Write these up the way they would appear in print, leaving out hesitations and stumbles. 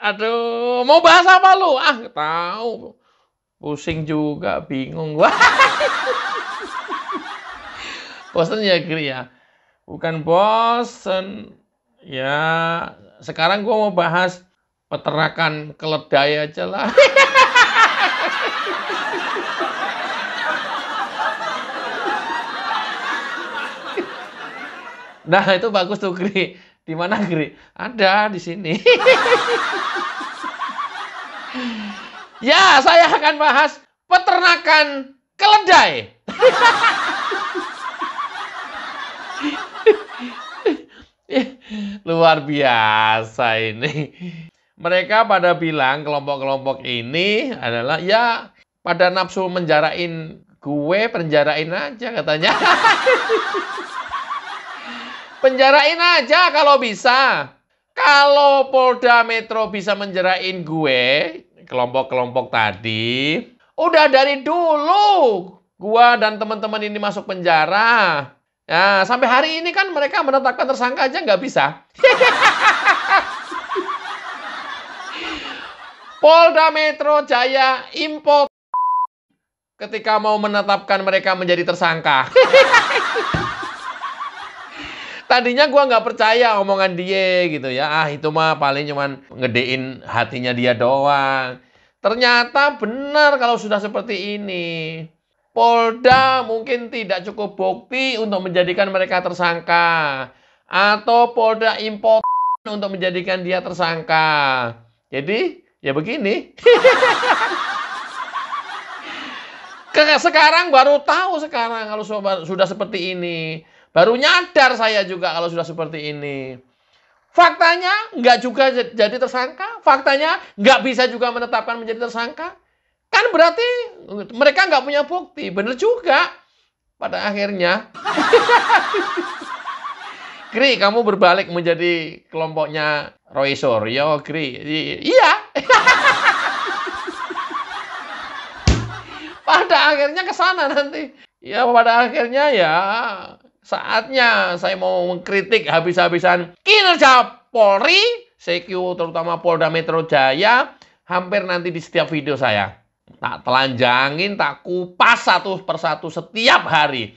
Aduh, mau bahas apa lu? Ah, nggak tahu. Pusing juga, bingung gua. Bosen ya, Gri ya? Bukan bosen. Ya, sekarang gua mau bahas peternakan keledai aja lah. Nah, itu bagus tuh, Gri. Di mana, Gri? Ada di sini. Ya, saya akan bahas peternakan keledai. Luar biasa ini. Mereka pada bilang kelompok-kelompok ini adalah ya pada nafsu menjarain gue, penjarain aja katanya. Penjarain aja kalau bisa. Kalau Polda Metro bisa menjarain gue, kelompok-kelompok tadi, udah dari dulu gua dan teman-teman ini masuk penjara. Ya, sampai hari ini kan mereka menetapkan tersangka aja nggak bisa. Polda Metro Jaya impor ketika mau menetapkan mereka menjadi tersangka. Tadinya gua nggak percaya omongan dia gitu ya. Ah, itu mah paling cuman ngedein hatinya dia doang. Ternyata benar kalau sudah seperti ini. Polda mungkin tidak cukup bukti untuk menjadikan mereka tersangka. Atau Polda impor untuk menjadikan dia tersangka. Jadi, ya begini. Sekarang baru tahu sekarang kalau sudah seperti ini. Baru nyadar saya juga kalau sudah seperti ini. Faktanya nggak juga jadi tersangka. Faktanya nggak bisa juga menetapkan menjadi tersangka. Kan berarti mereka nggak punya bukti. Bener juga pada akhirnya. Gri, kamu berbalik menjadi kelompoknya Roy Suryo, Gri. Iya. Pada akhirnya ke sana nanti. Ya, pada akhirnya ya saatnya saya mau mengkritik habis-habisan kinerja Polri, CQ terutama Polda Metro Jaya, hampir nanti di setiap video saya. Tak telanjangin, tak kupas satu persatu setiap hari.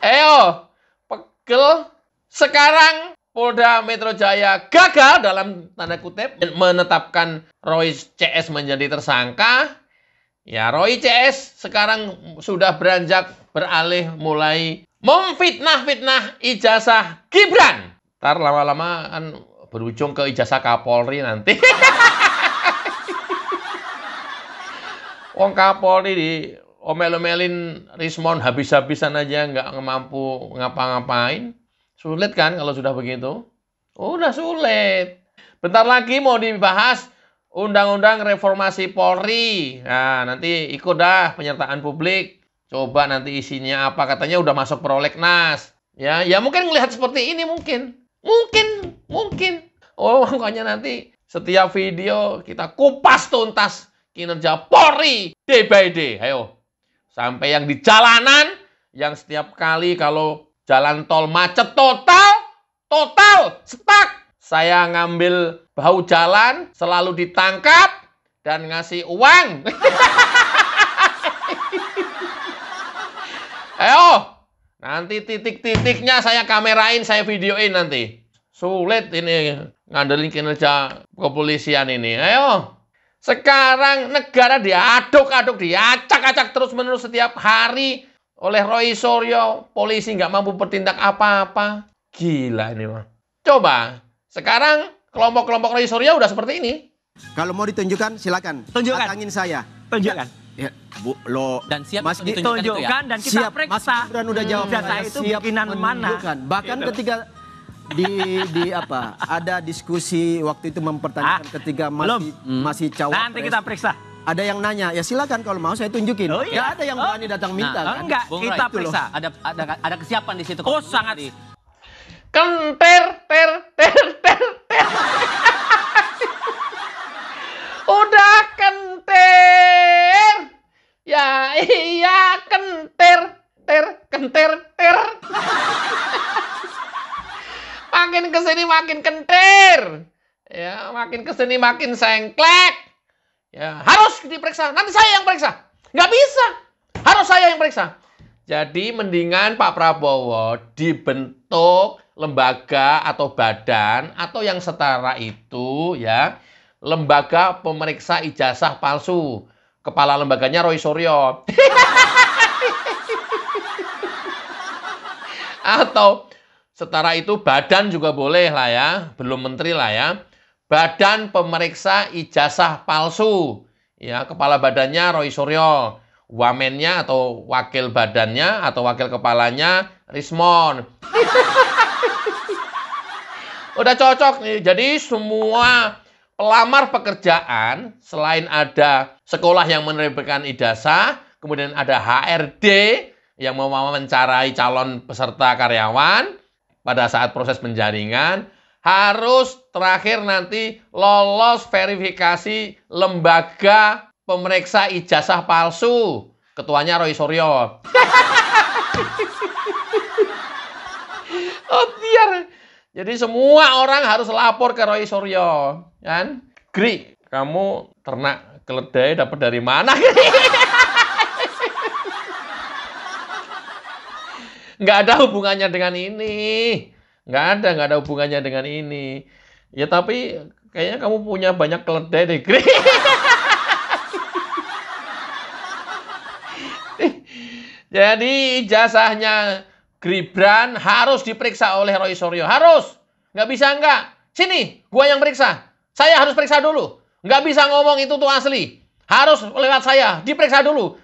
Ayo, pegel. Sekarang Polda Metro Jaya gagal dalam tanda kutip menetapkan Roy CS menjadi tersangka. Ya, Roy CS sekarang sudah beranjak beralih mulai memfitnah-fitnah ijazah Gibran. Ntar lama-lama kan berujung ke ijazah Kapolri nanti. Wong Kapolri di omel-omelin Rismon habis-habisan aja nggak mampu ngapa-ngapain. Sulit kan kalau sudah begitu? Udah sulit. Bentar lagi mau dibahas Undang-Undang Reformasi Polri. Nah, nanti ikut dah penyertaan publik. Coba nanti isinya apa. Katanya udah masuk prolegnas. Ya mungkin ngelihat seperti ini mungkin. Mungkin. Oh, makanya nanti setiap video kita kupas tuntas kinerja Polri day by day. Ayo. Sampai yang di jalanan, yang setiap kali kalau jalan tol macet total, stuck. Saya ngambil bahu jalan, selalu ditangkap, dan ngasih uang. Ayo, nanti titik-titiknya saya kamerain, saya videoin nanti. Sulit ini ngandelin kinerja kepolisian ini. Ayo, sekarang negara diaduk-aduk, diacak-acak terus-menerus setiap hari oleh Roy Suryo. Polisi nggak mampu bertindak apa-apa. Gila ini mah. Coba. Sekarang kelompok-kelompok Roy Suryo udah seperti ini. Kalau mau ditunjukkan silakan. Tunjukkan. Patangin saya. Tunjukkan. Ya, Bu, lo Dan siap Mas untuk ditunjukkan itu ya? Tunjukkan dan kita siap, Mas periksa. Gibran udah jawab. Data Saya itu siap bikinan mana? menunjukkan. Bahkan ketika di apa? Ada diskusi waktu itu mempertanyakan ketika masih cawapres. Nanti kita periksa. Ada yang nanya, ya silakan kalau mau saya tunjukin. Oh, iya. Gak ada yang berani datang minta kan? Enggak, Bung kita Roy, periksa. Ada kesiapan di situ. Oh, sangat. Kenter, ter. Udah kenter. Ya iya kenter. makin kesini makin kentir. Ya, makin kesini makin sengklek. Ya, harus diperiksa. Nanti saya yang periksa. Nggak bisa. Harus saya yang periksa. Jadi mendingan Pak Prabowo dibentuk lembaga atau badan atau yang setara itu ya, lembaga pemeriksa ijazah palsu. Kepala lembaganya Roy Suryo. Atau setara itu badan juga boleh lah ya, belum menteri lah ya. Badan pemeriksa ijazah palsu. Ya, kepala badannya Roy Suryo. Wamennya atau wakil badannya atau wakil kepalanya Rismon. Udah cocok nih. Jadi semua pelamar pekerjaan selain ada sekolah yang menerbitkan ijazah, kemudian ada HRD yang mau mewawancarai calon peserta karyawan pada saat proses penjaringan, harus terakhir nanti lolos verifikasi lembaga pemeriksa ijazah palsu. Ketuanya Roy Suryo. Oh, biar. Jadi semua orang harus lapor ke Roy Suryo. Kan? Gri, kamu ternak keledai dapat dari mana? Nggak ada hubungannya dengan ini. Nggak ada hubungannya dengan ini. Ya tapi kayaknya kamu punya banyak keledai deh, Gri. Jadi ijazahnya Gibran harus diperiksa oleh Roy Suryo. Harus. Nggak bisa nggak. Sini, gua yang periksa. Saya harus periksa dulu. Nggak bisa ngomong itu tuh asli. Harus lewat saya. Diperiksa dulu.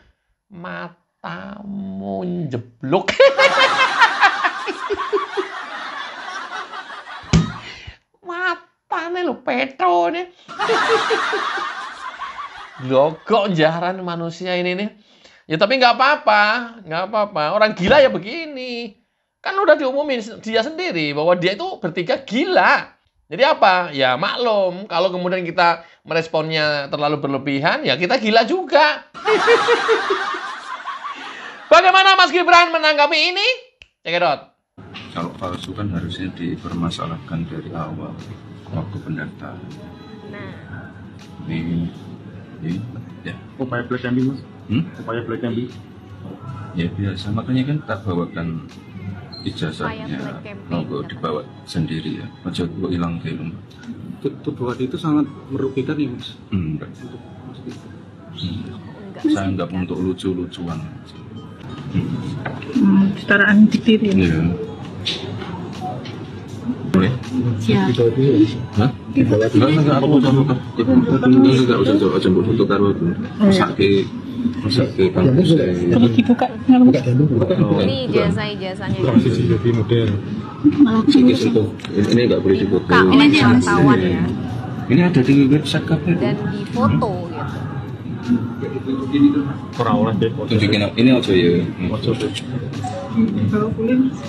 Matamu jeblok. Matanya lo petro nih. Logok jaran manusia ini nih. Ya tapi nggak apa-apa. Orang gila ya begini. Kan udah diumumin dia sendiri bahwa dia itu bertiga gila. Jadi apa? Ya maklum, kalau kemudian kita meresponnya terlalu berlebihan, ya kita gila juga. Bagaimana Mas Gibran menanggapi ini? Cekidot. Kalau palsu kan harusnya dipermasalahkan dari awal waktu pendaftaran. Nah, Ini ya. Upaya black campaign, Mas. Upaya black campaign. Ya biasa, makanya kan tak bawakan ijazahnya, Upaya black campaign, mau dibawa sendiri ya. Aja kok hilang film. Tuduhan itu sangat merugikan ya, Mas. Enggak. enggak. Saya enggak untuk lucu-lucuan. Kesetaraan diktir ya. Iya. Boleh? Siap. Hah? Enggak, aku mau foto. Enggak usah coba jemput foto karo itu. Masake kampus. Terus dibuka. Ini ijazahnya. Jadi model. Malah aku Ini sentuh. Ini enggak boleh difoto. Buka oleh wartawan ya. Ini ada di website KPU. Dan difoto gitu. Ora oleh deh. Tunjukin ini aja ya. dibawa boleh Mas.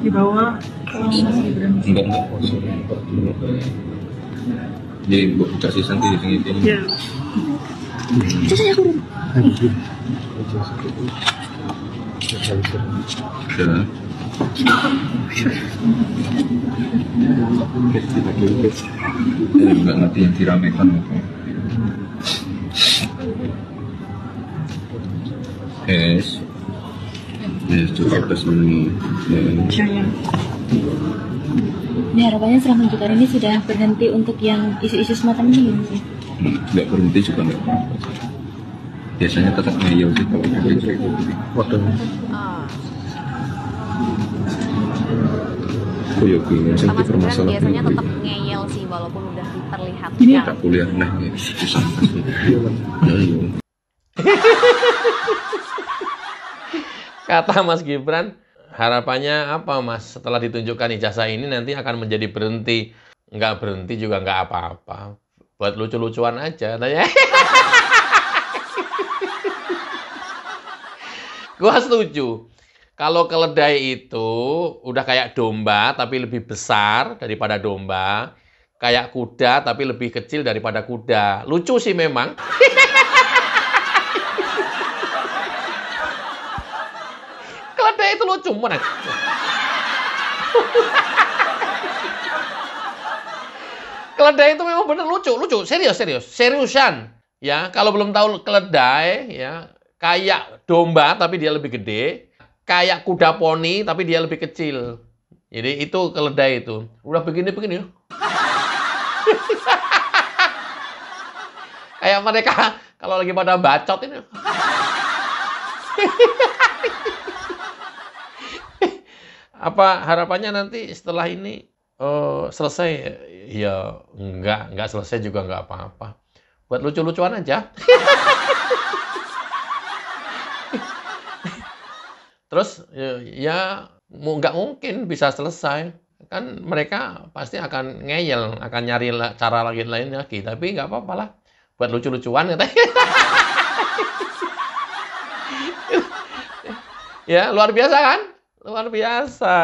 Dibawa ke Mas Gibran. Enggak. Jadi buka sih nanti di sini. Ya. Itu saya kurung. Ya. Enggak nanti yang diramekan. Yes. Yes, cukup tes ini. Saya. Ini harapannya selama 7 tahun ini sudah berhenti untuk yang isu-isu semacam ini ya, Mas? Enggak berhenti juga enggak. Biasanya tetap ngeyel sih kalau berhenti. Waduh. Oh ya, gue Mas Gibran permasalahan. biasanya tetap ngeyel sih walaupun udah diperlihatkan. Ini Tak kuliah nah ya, susah. Ya, iya. Kata Mas Gibran, harapannya apa Mas? Setelah ditunjukkan ijazah ini nanti akan menjadi berhenti. Nggak berhenti juga nggak apa-apa. Buat lucu-lucuan aja. Tanya. Gua setuju. Kalau keledai itu udah kayak domba tapi lebih besar daripada domba. Kayak kuda tapi lebih kecil daripada kuda. Lucu sih memang. Keledai itu lucu, mana? Keledai itu memang benar lucu, seriusan. Ya, kalau belum tahu keledai, ya kayak domba tapi dia lebih gede, kayak kuda poni tapi dia lebih kecil. Jadi itu keledai itu. Udah begini. Kayak mereka kalau lagi pada bacot ini. Apa harapannya nanti setelah ini selesai? Ya enggak selesai juga enggak apa-apa. Buat lucu-lucuan aja. Terus ya nggak mungkin bisa selesai. Kan mereka pasti akan ngeyel, akan nyari cara lain lagi. Tapi nggak apa-apa lah. Buat lucu-lucuan katanya. Ya, luar biasa kan? Luar biasa.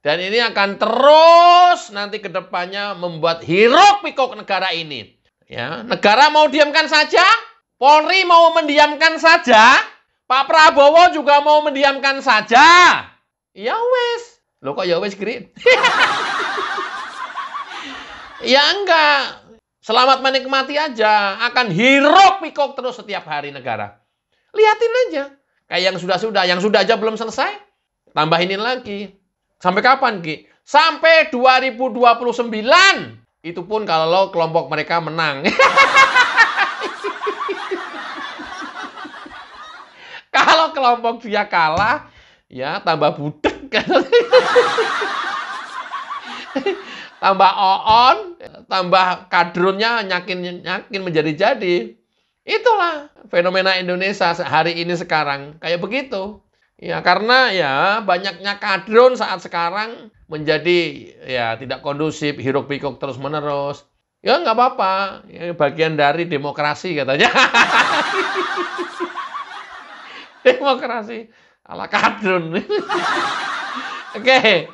Dan ini akan terus nanti ke depannya membuat hiruk-pikuk negara ini. Ya, negara mau diamkan saja, Polri mau mendiamkan saja, Pak Prabowo juga mau mendiamkan saja. Ya wes. Loh kok ya wes, Gri? Ya enggak. Selamat menikmati aja. Akan hiruk-pikuk terus setiap hari negara. Lihatin aja. Kayak yang sudah aja belum selesai. Tambahinin lagi. Sampai kapan, Ki? Sampai 2029. Itu pun kalau kelompok mereka menang. Kalau kelompok dia kalah, ya tambah budek. Tambah oon, tambah kadrunnya nyakin menjadi-jadi. Itulah fenomena Indonesia hari ini sekarang. Kayak begitu. Ya, karena ya banyaknya kadrun saat sekarang menjadi ya tidak kondusif, hiruk-pikuk terus-menerus. Ya nggak apa-apa, ya, bagian dari demokrasi katanya. Demokrasi ala kadrun. Oke.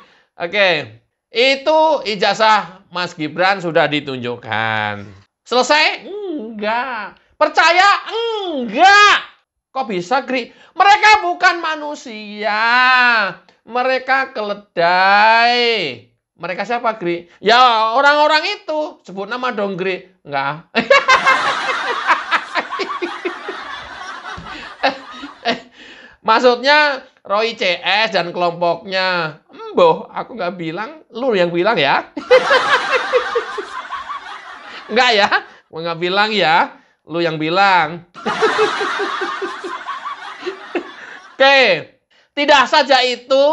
Itu ijazah Mas Gibran sudah ditunjukkan. Selesai? Enggak. Percaya? Enggak. Kok bisa, Gri? Mereka bukan manusia. Mereka keledai. Mereka siapa, Gri? Ya, orang-orang itu. Sebut nama dong, Gri. Enggak. Maksudnya Roy CS dan kelompoknya. Emboh, aku nggak bilang. Lu yang bilang ya. Enggak ya? Gue nggak bilang ya. Lu yang bilang. Oke, tidak saja itu,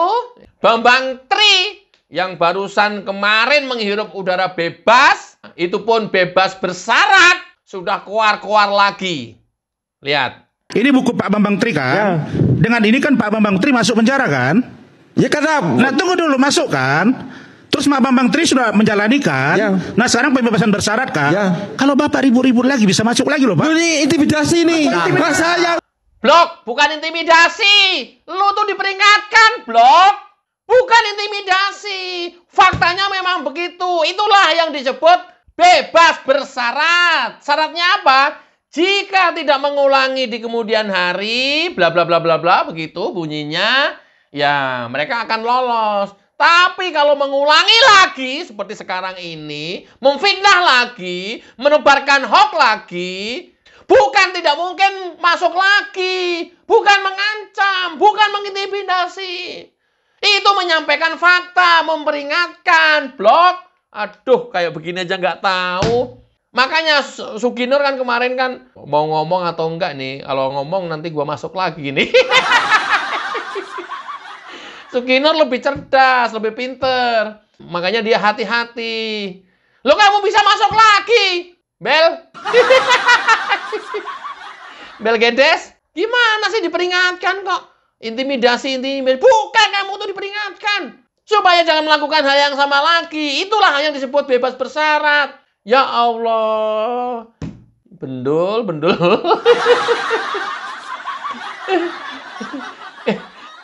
Bambang Tri yang barusan kemarin menghirup udara bebas, itu pun bebas bersyarat, sudah keluar lagi. Lihat. Ini buku Pak Bambang Tri kan? Ya. Dengan ini kan Pak Bambang Tri masuk penjara kan? Ya karena... Nah tunggu dulu, masuk kan? Terus Pak Bambang Tri sudah menjalani kan? Ya. Nah sekarang pembebasan bersyarat kan? Ya. Kalau Bapak ribut-ribut lagi bisa masuk lagi loh Pak. Ini intimidasi nih. Nah, saya... Blok, bukan intimidasi. Lu tuh diperingatkan, Blok. Bukan intimidasi. Faktanya memang begitu. Itulah yang disebut bebas bersyarat. Syaratnya apa? Jika tidak mengulangi di kemudian hari, bla bla bla bla bla, begitu bunyinya, ya mereka akan lolos. Tapi kalau mengulangi lagi seperti sekarang ini, memfitnah lagi, menebarkan hoax lagi, bukan tidak mungkin masuk lagi, bukan mengancam, bukan mengintimidasi. Itu menyampaikan fakta, memperingatkan, Blok. Aduh, kayak begini aja nggak tahu. Makanya Suginur kan kemarin kan mau ngomong atau enggak nih. Kalau ngomong nanti gua masuk lagi nih. Suginur lebih cerdas, lebih pinter. Makanya dia hati-hati. Lo kamu bisa masuk lagi, Bel. Bel Gedes, gimana sih diperingatkan kok? Intimidasi. Bukan, kamu tuh diperingatkan. Supaya jangan melakukan hal yang sama lagi. Itulah yang disebut bebas bersyarat. Ya Allah. Bendul.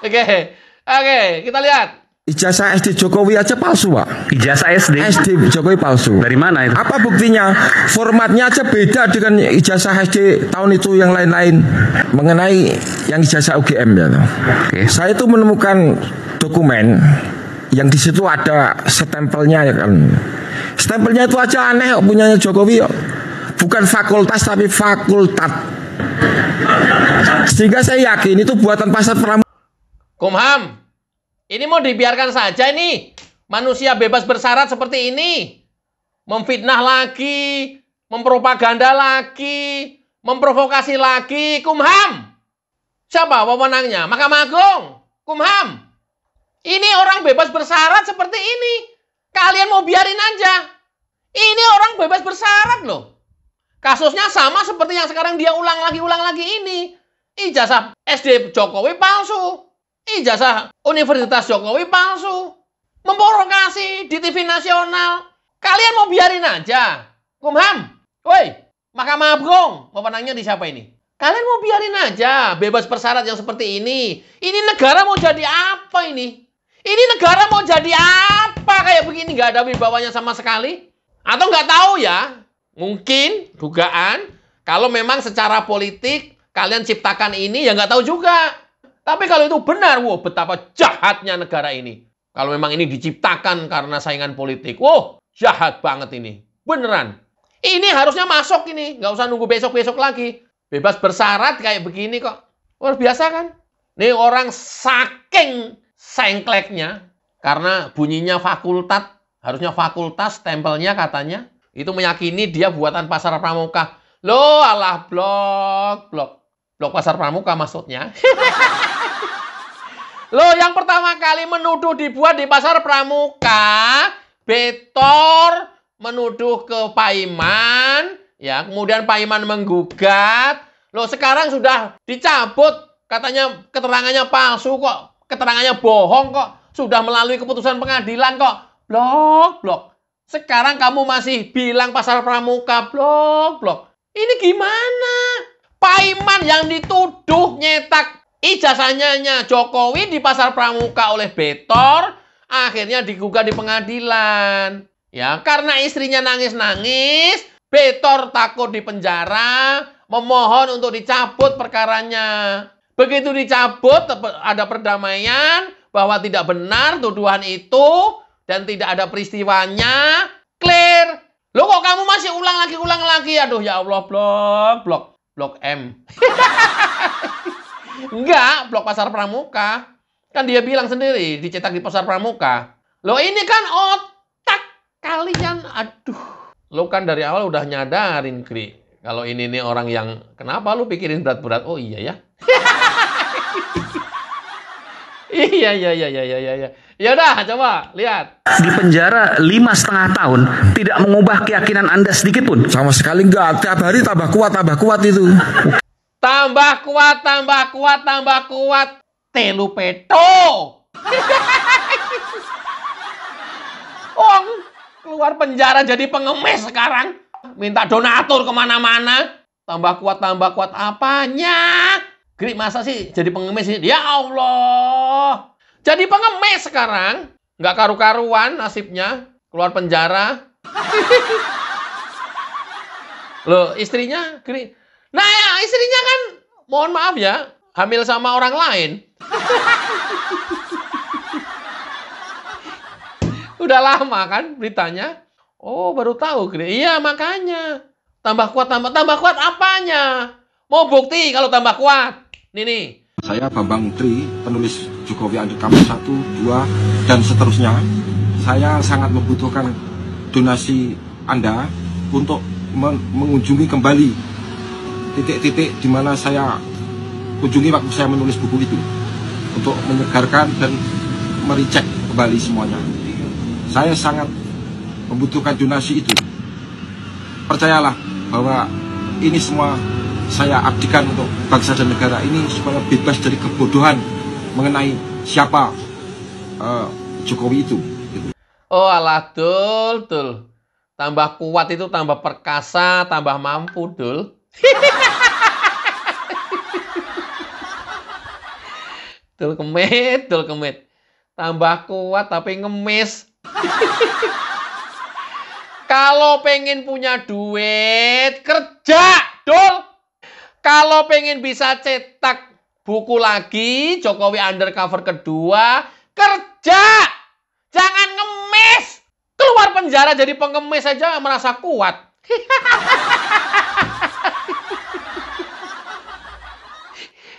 Oke, kita lihat. Ijazah SD Jokowi aja palsu, Pak. Ijazah SD Jokowi palsu. Dari mana itu? Apa buktinya? Formatnya aja beda dengan ijazah SD tahun itu yang lain-lain. Mengenai yang ijazah UGM ya. Oke. Saya itu menemukan dokumen yang di situ ada stempelnya ya kan. Stempelnya itu aja aneh punyanya Jokowi kok. Bukan fakultas tapi fakultat. Sehingga saya yakin itu buatan pasar pramuka. Kumham, ini mau dibiarkan saja ini. Manusia bebas bersyarat seperti ini. Memfitnah lagi, mempropaganda lagi, memprovokasi lagi. Kumham. Siapa wewenangnya? Mahkamah Agung. Kumham. Ini orang bebas bersyarat seperti ini. Kalian mau biarin aja. Ini orang bebas bersyarat loh. Kasusnya sama seperti yang sekarang dia ulang lagi ini. Ijazah SD Jokowi palsu. Ijazah Universitas Jokowi palsu. Memprovokasi di TV nasional. Kalian mau biarin aja. Kumham. Woi, Mahkamah Agung. Wewenangnya di siapa ini? Kalian mau biarin aja. Bebas bersyarat yang seperti ini. Ini negara mau jadi apa ini? Ini negara mau jadi apa kayak begini? Nggak ada wibawanya sama sekali. Atau nggak tahu ya? Mungkin dugaan kalau memang secara politik kalian ciptakan ini ya nggak tahu juga. Tapi kalau itu benar, wow, betapa jahatnya negara ini. Kalau memang ini diciptakan karena saingan politik, wow, jahat banget ini. Beneran. Ini harusnya masuk ini, nggak usah nunggu besok-besok lagi. Bebas bersyarat kayak begini kok. Luar biasa kan? Nih orang saking sengkleknya karena bunyinya fakultas, harusnya fakultas stempelnya katanya. Itu meyakini dia buatan pasar pramuka. Loh, alah blok pasar pramuka maksudnya. Loh, yang pertama kali menuduh dibuat di pasar pramuka, Betor menuduh ke Pak Iman, ya, kemudian Pak Iman menggugat. Loh, sekarang sudah dicabut, katanya keterangannya palsu kok, keterangannya bohong kok, sudah melalui keputusan pengadilan kok. Blok. Sekarang kamu masih bilang pasar pramuka, blok. Ini gimana? Pak Iman yang dituduh nyetak ijazahnya Jokowi di pasar pramuka oleh Betor, akhirnya digugat di pengadilan. Ya, karena istrinya nangis-nangis, Betor takut di penjara, memohon untuk dicabut perkaranya. Begitu dicabut, ada perdamaian bahwa tidak benar tuduhan itu, dan tidak ada peristiwanya, clear. Loh kok kamu masih ulang lagi? Aduh ya Allah, blok M. Enggak, blok pasar pramuka. Kan dia bilang sendiri, dicetak di pasar pramuka. Loh ini kan otak kalian, aduh. Lo kan dari awal udah nyadarin, Kri. Kalau ini nih orang yang, kenapa lu pikirin berat-berat? Oh iya ya. Iya. Ya udah, coba lihat. Di penjara 5,5 tahun tidak mengubah keyakinan Anda sedikit pun. Sama sekali enggak. Tiap hari tambah kuat itu. Tambah kuat. Telu peto. Oh, keluar penjara jadi pengemis sekarang. Minta donatur kemana-mana. Tambah kuat apanya? Gri, masa sih jadi pengemis sih? Ya Allah. Jadi pengemis sekarang. Nggak karu-karuan nasibnya. Keluar penjara. Loh, istrinya, Gri. Nah ya, istrinya kan, mohon maaf ya, hamil sama orang lain. Udah lama kan beritanya. Oh, baru tahu, Gri. Iya, makanya. Tambah kuat apanya? Mau bukti kalau tambah kuat? Nih. Saya Bambang Tri, penulis Jokowi Undercover 1, 2, dan seterusnya. Saya sangat membutuhkan donasi Anda untuk mengunjungi kembali titik-titik di mana saya kunjungi waktu saya menulis buku itu. Untuk menyegarkan dan mericek kembali semuanya. Saya sangat membutuhkan donasi itu. Percayalah bahwa ini semua saya abdikan untuk bangsa dan negara ini supaya bebas dari kebodohan mengenai siapa Jokowi itu. Oh alah, Dul. Tambah kuat itu tambah perkasa, tambah mampu, Dul. Dul kemit. Tambah kuat tapi ngemis. Kalau pengen punya duit, kerja, Dul. Kalau pengen bisa cetak buku lagi, Jokowi Undercover kedua, kerja. Jangan ngemis. Keluar penjara jadi pengemis saja merasa kuat.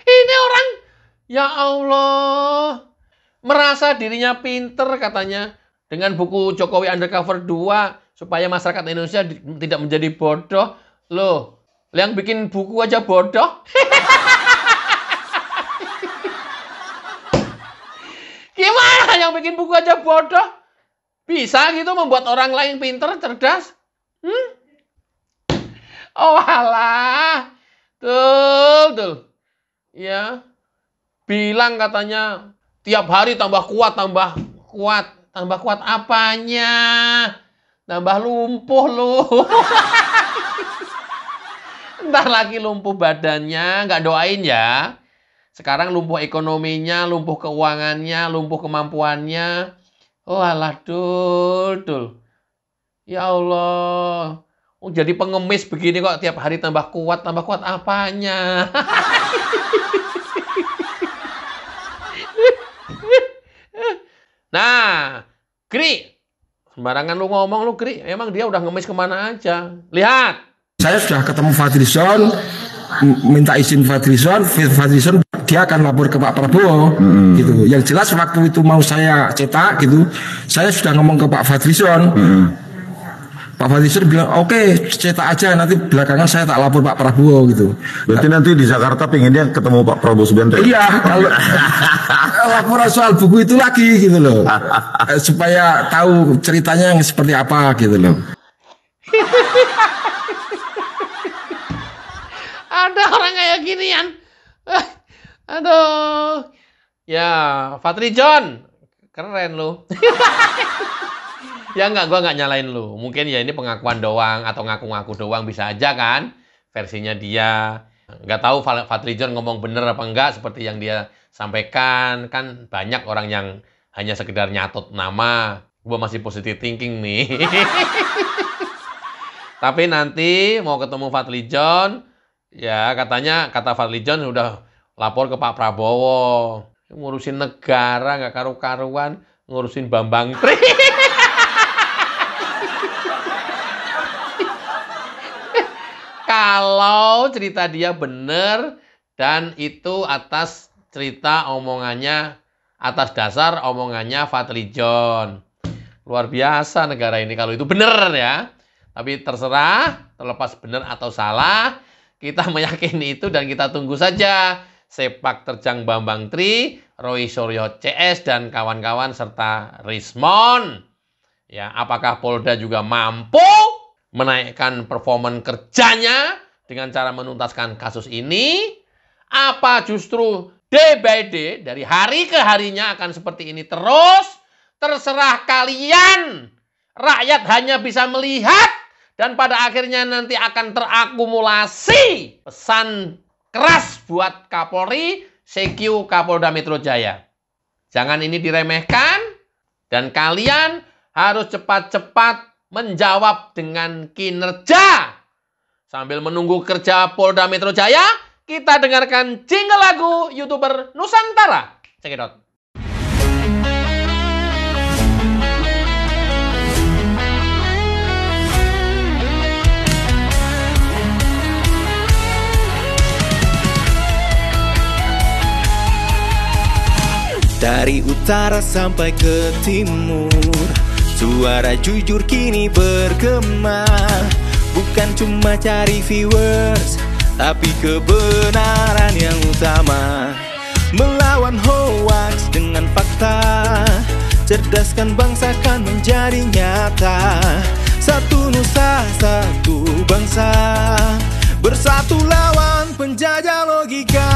Ini orang, ya Allah, merasa dirinya pinter katanya dengan buku Jokowi Undercover 2 supaya masyarakat Indonesia tidak menjadi bodoh. Loh, yang bikin buku aja bodoh. Gimana yang bikin buku aja bodoh? Bisa gitu membuat orang lain pinter, cerdas? Oh alah, tuh. Ya, bilang katanya tiap hari tambah kuat apanya? Tambah lumpuh lu. Ntar lagi lumpuh badannya, nggak doain ya. Sekarang lumpuh ekonominya, lumpuh keuangannya, lumpuh kemampuannya. Oh alah, dul. Ya Allah. Oh, jadi pengemis begini kok tiap hari tambah kuat apanya? Nah, Gri, sembarangan lu ngomong lu, Gri. Emang dia udah ngemis kemana aja? Lihat. Saya sudah ketemu Fadlizon, minta izin Fadlizon dia akan lapor ke Pak Prabowo, gitu. Yang jelas waktu itu mau saya cetak gitu, saya sudah ngomong ke Pak Fadlizon. Pak Fadlizon bilang oke, cetak aja, nanti belakangan saya tak lapor Pak Prabowo gitu. Berarti nanti di Jakarta pengennya ketemu Pak Prabowo Subianto? Iya, kalau laporan soal buku itu lagi gitu loh, supaya tahu ceritanya yang seperti apa gitu loh. Ada orang kayak ginian. Aduh. Ya, Fadlizon, keren lu. Ya enggak, gua nggak nyalain lu. Mungkin ya ini pengakuan doang atau ngaku-ngaku doang, bisa aja kan versinya dia. Nggak tahu Fadlizon ngomong bener apa enggak seperti yang dia sampaikan. Kan banyak orang yang hanya sekedar nyatot nama. Gua masih positive thinking nih. Tapi nanti mau ketemu Fadlizon, ya katanya kata Fadlizon udah lapor ke Pak Prabowo. Ngurusin negara nggak karu-karuan, ngurusin Bambang Tri. Kalau cerita dia benar dan itu atas cerita omongannya, atas dasar omongannya Fadlizon. Luar biasa negara ini kalau itu benar ya. Tapi terserah, terlepas benar atau salah, kita meyakini itu dan kita tunggu saja sepak terjang Bambang Tri, Roy Suryo CS dan kawan-kawan serta Rismon. Ya, apakah Polda juga mampu menaikkan performa kerjanya dengan cara menuntaskan kasus ini? Apa justru day by day, dari hari ke harinya akan seperti ini terus? Terserah kalian. Rakyat hanya bisa melihat dan pada akhirnya nanti akan terakumulasi. Pesan keras buat Kapolri, CQ Kapolda Metro Jaya. Jangan ini diremehkan dan kalian harus cepat-cepat menjawab dengan kinerja. Sambil menunggu kerja Polda Metro Jaya, kita dengarkan jingle lagu YouTuber Nusantara. Check it out. Dari utara sampai ke timur, suara jujur kini bergema. Bukan cuma cari viewers, tapi kebenaran yang utama. Melawan hoax dengan fakta, cerdaskan bangsa kan menjadi nyata. Satu nusa, satu bangsa, bersatu lawan penjajah logika.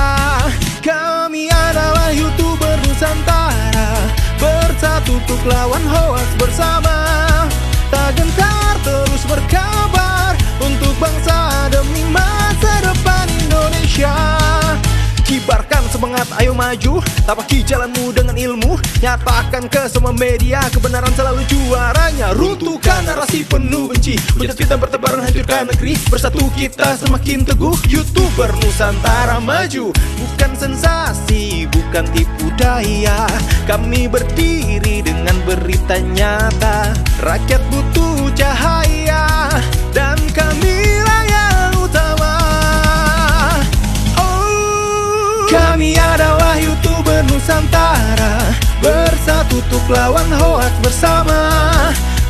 Kami adalah YouTuber Nusantara, bersatu untuk lawan hoax bersama. Tak gentar terus berkabar untuk bangsa demi masa depan Indonesia. Kibarkan semangat, ayo maju. Tapaki jalanmu dengan ilmu. Nyatakan ke semua media, kebenaran selalu juaranya. Runtuhkan narasi penuh benci, hujat fitnah bertebaran, hancurkan negeri. Bersatu kita semakin teguh. YouTuber Nusantara maju. Bukan sensasi, bukan tipu daya. Kami berdiri dengan berita nyata. Rakyat butuh cahaya, dan kamilah yang utama. Oh, kami adalah YouTuber Nusantara, bersatu untuk lawan hoax bersama.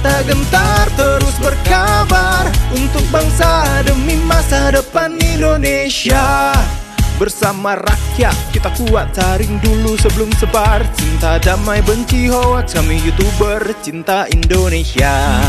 Tak gentar terus berkabar untuk bangsa demi masa depan Indonesia. Bersama rakyat kita kuat, saring dulu sebelum sebar. Cinta damai benci hoax, kami YouTuber cinta Indonesia.